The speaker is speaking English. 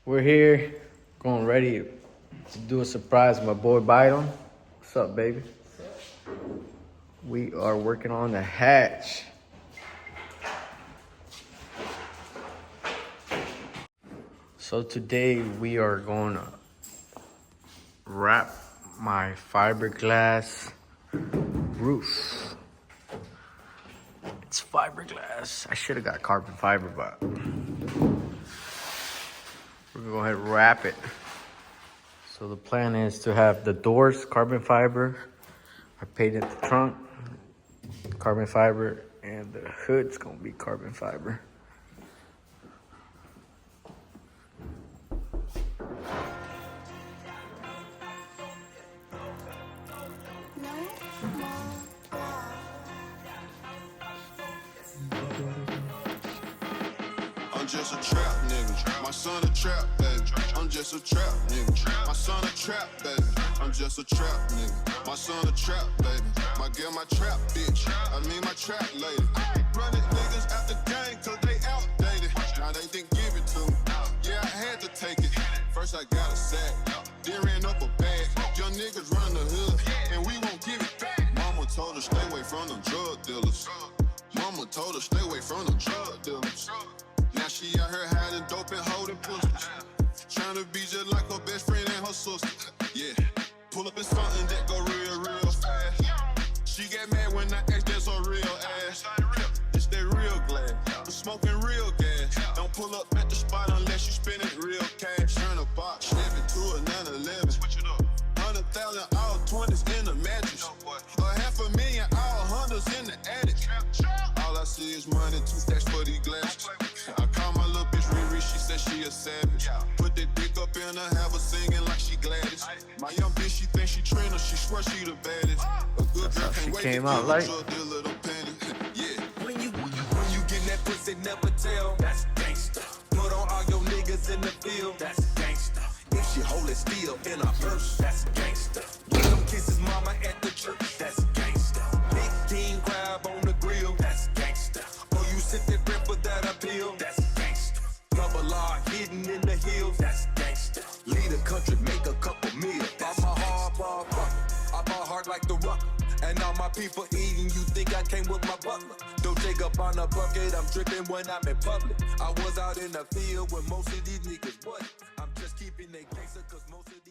We're here, going ready to do a surprise. My boy Byron. What's up, baby? We are working on the hatch. So today we are going to wrap my fiberglass roof. It's fiberglass. I should have got carbon fiber, but we're gonna go ahead and wrap it. So the plan is to have the doors carbon fiber. I painted the trunk carbon fiber, and the hood's gonna be carbon fiber. I'm just a trap nigga. My son a trap baby. I'm just a trap nigga. My son a trap baby. I'm just a trap nigga. My son a trap baby. My girl my trap bitch. I mean my trap lady. Running niggas out the gang cause they outdated. Now they didn't give it to me. Yeah, I had to take it. First I got a sack. Then ran up a bag. Young niggas run the hood and we won't give it back. Mama told her stay away from them drug dealers. Mama told her stay away from them drug dealers. Now she out here hiding dope and holding pistols. Trying to be just like her best friend and her sister. Yeah, pull up in something that go real fast. She get mad when I ask that's her real ass. It's that real glass, I'm smoking real gas. Don't pull up at the spot unless you spending real cash. Turn a box, Chevy to a 911. Switch it up. 100,000 all 20s in the mattress. $500,000 all hundreds in the attic. All I see is money, 2 stacks for these glasses. I call my little bitch Riri, she said she a savage. Put that dick up in her, have her singing like she Gladys. My young bitch, she thinks she Trina, she swear she the baddest. A good girl can't wait to give a drug dealer them panties. Yeah. When you get that pussy, never tell. That's gangsta. Put on all your niggas in the field. That's gangsta. If she hold it still in her purse, that's gangsta. Give them kisses, mama at the church. That's gangsta. Big king crab on the grill. That's gangsta. Oh, you sit there for that appeal. That's gangsta. Double R hidden in the hills. That's gangsta. Lead a country, make a couple meals. I'm a hardball fucker. I ball hard like the rock. And all my people eating, you think I came with my butler? Don't take up on a bucket, I'm dripping when I'm in public. I was out in the field with most of these niggas, what? I'm just keeping they gangster cause most of